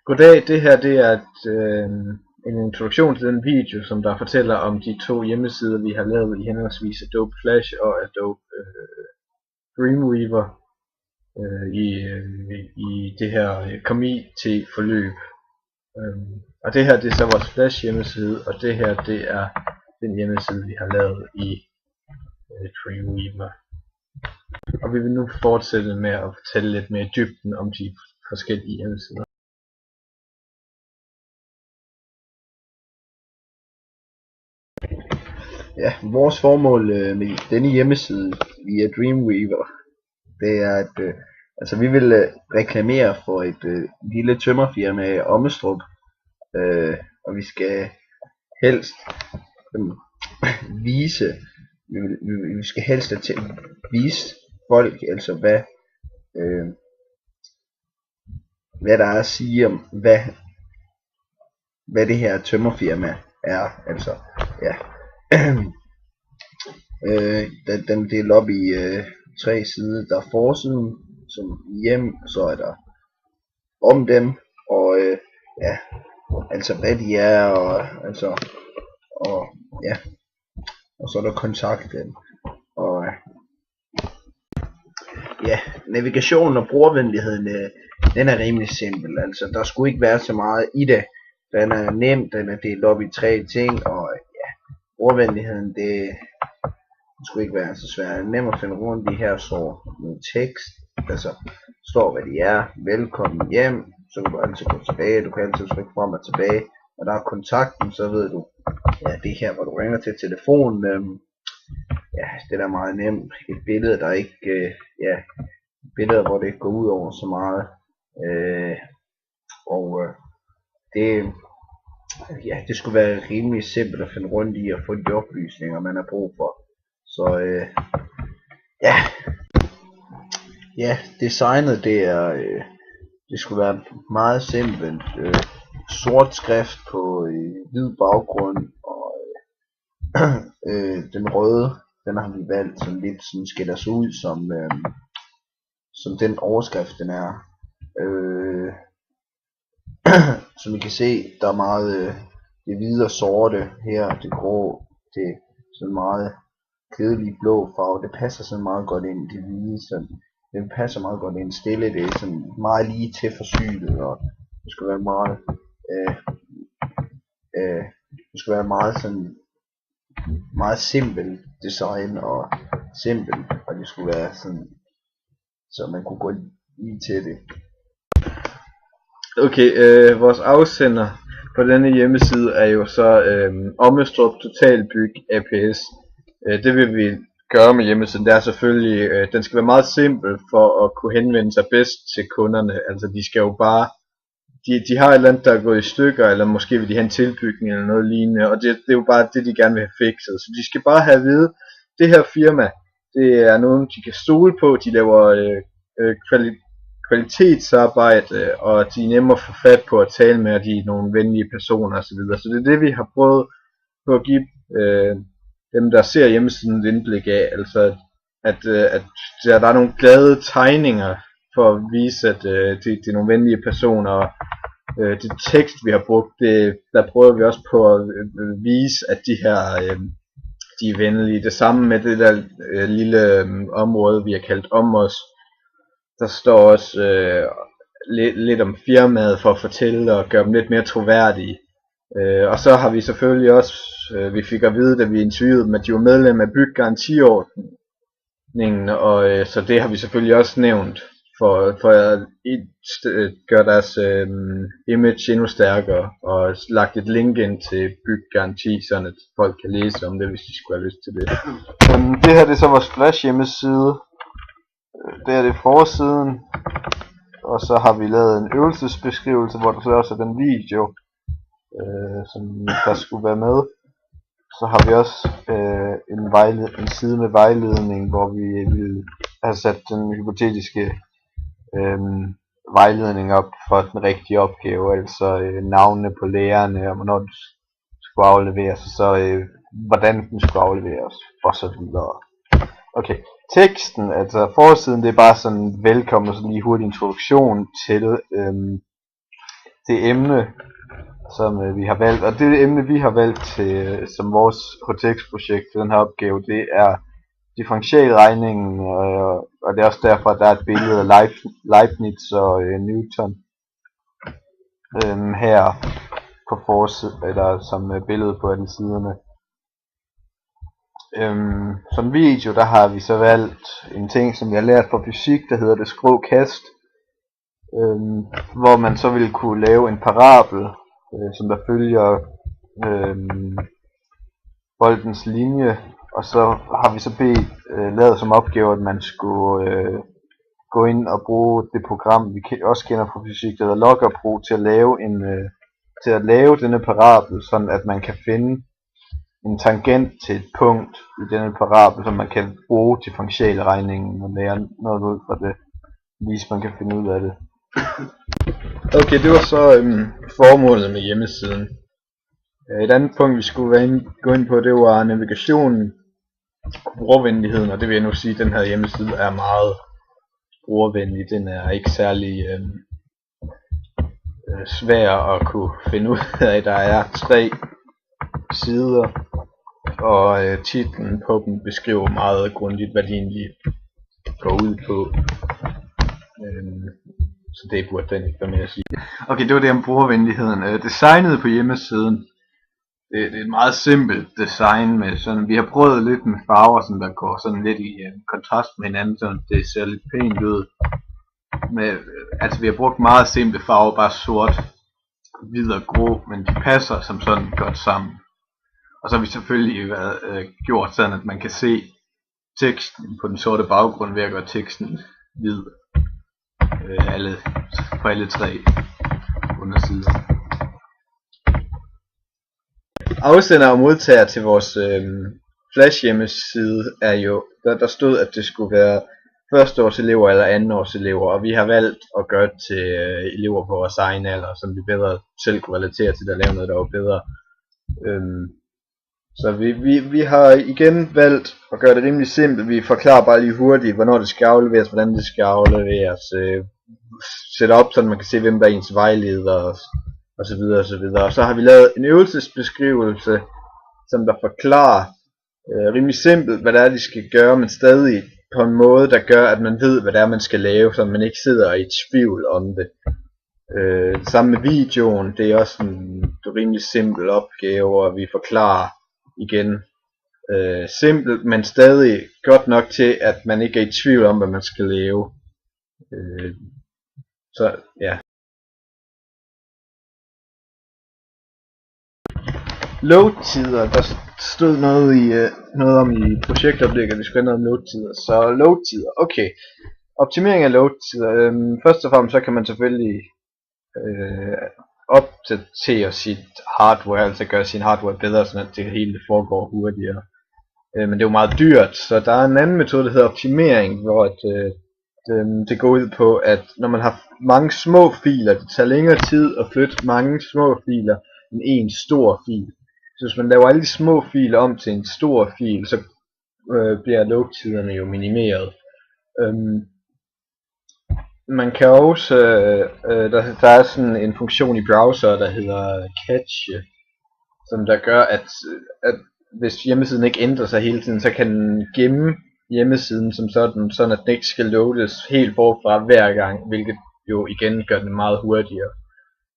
Goddag, det her det er en introduktion til den video, som der fortæller om de to hjemmesider, vi har lavet i henholdsvis Adobe Flash og Adobe Dreamweaver i det her Commit-forløb. Og det her det er så vores Flash hjemmeside, og det her det er den hjemmeside, vi har lavet i Dreamweaver. Og vi vil nu fortsætte med at fortælle lidt mere i dybden om de forskellige hjemmesider. Ja, vores formål med denne hjemmeside via Dreamweaver, det er at vi vil reklamere for et lille tømmerfirma i Ommestrup, og vi skal helst vise folk, altså hvad der er at sige om hvad det her tømmerfirma er, altså ja. Den er delt op i 3 sider. Der er forsiden som hjem, så er der om dem, og ja, altså hvad de er, og så er der kontakten, og ja, navigationen og brugervenligheden, den er rimelig simpel. Altså der skulle ikke være så meget i det. Den er nem, den er delt op i 3 ting, og brugervenligheden, det skulle ikke være så svært. Det er nemt at finde rundt i. Her står noget tekst, altså står hvad de er, velkommen hjem, så kan du altid gå tilbage, du kan altid trykke frem og tilbage, og der er kontakten, så ved du, ja, det er her hvor du ringer til telefonen. Ja, det er da meget nemt. Et billede der ikke, billeder hvor det ikke går ud over så meget, det skulle være rimelig simpelt at finde rundt i og få de oplysninger man har brug for. Så designet det skulle være meget simpelt. Sort skrift på hvid baggrund, og den røde, den har vi valgt sådan lidt, sådan skiller sig ud som den overskrift den er. Som I kan se, der er meget det hvide og sorte her, det grå, det er sådan meget kedelige blå farve. Det passer sådan meget godt ind, det hvide, sådan det passer meget godt ind. Stille, det er sådan meget lige til forsynet, og det skulle være meget det skulle være meget sådan meget simpelt design, og simpelt, og det skulle være sådan så man kunne gå lige til det. Okay, vores afsender på denne hjemmeside er jo så Ommestrup Totalbyg ApS. Det vil vi gøre med hjemmesiden. Det er selvfølgelig, den skal være meget simpel for at kunne henvende sig bedst til kunderne. Altså de skal jo bare, de har et eller andet der er gået i stykker, eller måske vil de have en tilbygning eller noget lignende, og det er jo bare det de gerne vil have fikset. Så de skal bare have at vide, det her firma, det er nogen de kan stole på, de laver kvalitetsarbejde, og de er nemme at få fat på at tale med, og de er nogle venlige personer osv. Så det er det vi har prøvet på at give dem der ser hjemmesiden et indblik af, altså at der er nogle glade tegninger for at vise at det er nogle venlige personer, og det tekst vi har brugt, der prøver vi også på at vise at de her de er venlige. Det samme med det der lille område vi har kaldt om os. Der står også lidt om firmaet for at fortælle og gøre dem lidt mere troværdige. Og så har vi selvfølgelig også, vi fik at vide, da vi interviewede dem, at de var medlem af byggarantiordningen, og så det har vi selvfølgelig også nævnt, for at gøre deres image endnu stærkere, og lagt et link ind til byggaranti, sådan at folk kan læse om det, hvis de skulle have lyst til det. Det her det er så vores Flash hjemmeside. Det er det forsiden, og så har vi lavet en øvelsesbeskrivelse, hvor der så også er den video, som der skulle være med. Så har vi også en side med vejledning, hvor vi vil have sat den hypotetiske vejledning op for den rigtige opgave, altså navnene på lærerne, og hvornår den skulle afleveres, og så hvordan den skulle afleveres, og så videre. Okay. Teksten, altså forsiden, det er bare sådan velkommen og sådan lige hurtig introduktion det emne, som vi har valgt. Og det emne, vi har valgt til, som vores HTX-projekt til den her opgave, det er differentialregningen, og det er også derfor, at der er et billede af Leibniz og Newton her på forsiden, eller som billede på alle siderne. Som video, der har vi så valgt en ting, som jeg har lært fra fysik, der hedder det skrå kast, hvor man så vil kunne lave en parabel, som der følger boldens linje, og så har vi så lavet som opgave, at man skulle gå ind og bruge det program, vi også kender fra fysik, der hedder Logger-Pro, til at lave denne parabel, sådan at man kan finde en tangent til et punkt i denne parabel, som man kan bruge differentialregningen og lære noget ud fra det, hvis man kan finde ud af det. Okay, det var så formålet med hjemmesiden. Et andet punkt, vi skulle gå ind på, det var navigationen og brugervenligheden, og det vil jeg nu sige, at den her hjemmeside er meget brugervenlig. Den er ikke særlig svær at kunne finde ud af. Der er 3 sider, og titlen på dem beskriver meget grundigt, hvad de egentlig går ud på. Så det burde den ikke være med at sige. Okay, det var det om brugervenligheden. Designet på hjemmesiden, det er et meget simpelt design med sådan, vi har prøvet lidt med farver, som der går sådan lidt i kontrast med hinanden, så det ser lidt pænt ud. Altså vi har brugt meget simple farver, bare sort, hvid og grå, men de passer som sådan godt sammen. Og så har vi selvfølgelig gjort sådan, at man kan se teksten på den sorte baggrund ved at gøre teksten hvid på alle 3 undersider. Afsender og modtager til vores Flash hjemmeside er jo, der stod, at det skulle være førsteårs elever eller andenårs elever, og vi har valgt at gøre det til elever på vores egen alder, som vi bedre selv kunne relatere til at lave noget, der var bedre. Så vi har igen valgt at gøre det rimelig simpelt. Vi forklarer bare lige hurtigt, hvornår det skal afleveres, hvordan det skal afleveres, sætte op, så man kan se, hvem der er ens vejleder, og så videre og så videre. Og så har vi lavet en øvelsesbeskrivelse, som der forklarer rimelig simpelt, hvad det er, de skal gøre, men stadig på en måde, der gør, at man ved, hvad det er, man skal lave, så man ikke sidder i tvivl om det. Sammen med videoen, det er også en rimelig simpel opgave, og vi forklarer igen simpelt, men stadig godt nok til, at man ikke er i tvivl om, hvad man skal lave. Så ja. Load-tider, der stod noget om i projektoplægget, at vi skulle have noget om load-tider. Så load-tider, okay. Optimering af load-tider. Først og fremmest så kan man selvfølgelig opdatere sit hardware, altså gøre sin hardware bedre, så det hele foregår hurtigere. Men det er jo meget dyrt, så der er en anden metode, der hedder optimering, hvor det går ud på, at når man har mange små filer, det tager længere tid at flytte mange små filer end en stor fil. Så hvis man laver alle de små filer om til en stor fil, så bliver load-tiderne jo minimeret. Man kan også, der er sådan en funktion i browser, der hedder cache, som der gør, at hvis hjemmesiden ikke ændrer sig hele tiden, så kan den gemme hjemmesiden som sådan at den ikke skal loades helt forfra hver gang, hvilket jo igen gør den meget hurtigere.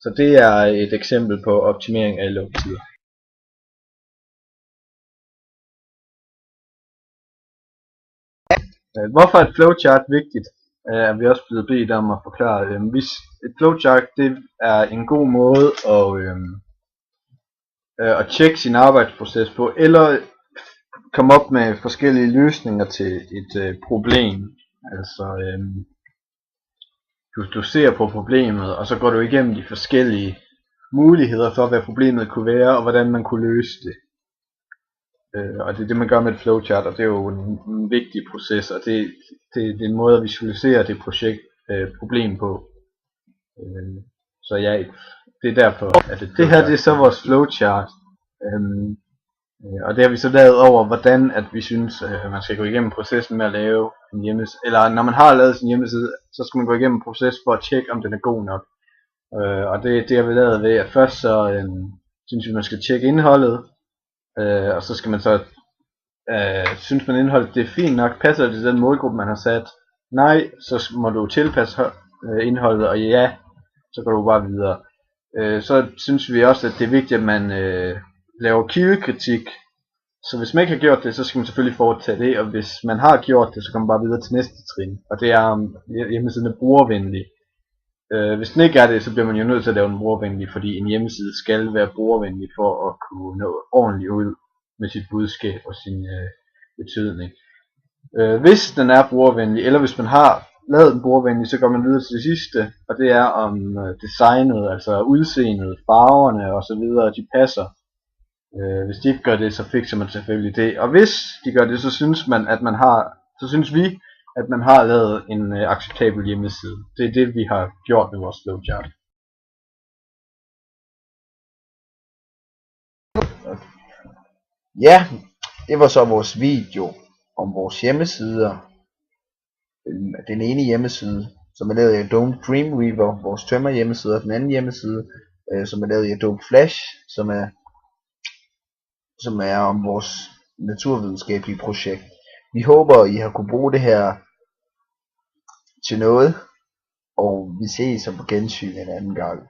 Så det er et eksempel på optimering af load-tider. Hvorfor er et flowchart vigtigt, er vi også blevet bedt om at forklare. Hvis et flowchart, det er en god måde at tjekke sin arbejdsproces på, eller komme op med forskellige løsninger til et problem. Altså du ser på problemet, og så går du igennem de forskellige muligheder for, hvad problemet kunne være, og hvordan man kunne løse det. Og det er det, man gør med et flowchart, og det er jo en vigtig proces, og det er en måde at visualisere det problem på. Så ja, det er derfor, at det her det er så vores flowchart. Og det har vi så lavet over, hvordan at vi synes, at man skal gå igennem processen med at lave en hjemmeside. Eller når man har lavet sin hjemmeside, så skal man gå igennem en proces for at tjekke, om den er god nok. Og det har vi lavet ved, at først så synes vi, man skal tjekke indholdet, og så skal man så, synes man indholdet det er fint nok, passer det til den målgruppe, man har sat? Nej, så må du tilpasse indholdet, og ja, så går du bare videre. Så synes vi også, at det er vigtigt, at man laver kildekritik. Så hvis man ikke har gjort det, så skal man selvfølgelig foretage det, og hvis man har gjort det, så kommer man bare videre til næste trin. Og det er, om hjemmesiden er brugervenlig. Hvis den ikke er det, så bliver man jo nødt til at lave den brugervenlig, fordi en hjemmeside skal være brugervenlig for at kunne nå ordentligt ud med sit budskab og sin betydning. Hvis den er brugervenlig, eller hvis man har lavet den brugervenlig, så går man videre til det sidste, og det er om designet, altså udseendet, farverne osv., de passer. Hvis de ikke gør det, så fikser man selvfølgelig det. Og hvis de gør det, så synes vi, at man har lavet en acceptabel hjemmeside. Det er det, vi har gjort med vores flowchart. Ja, det var så vores video om vores hjemmesider. Den ene hjemmeside, som er lavet i Adobe Dreamweaver, vores tømmer hjemmeside, og den anden hjemmeside, som er lavet i Adobe Flash, som er om vores naturvidenskabelige projekt. Vi håber, I har kunne bruge det her til noget, og vi ses så på gensyn en anden gang.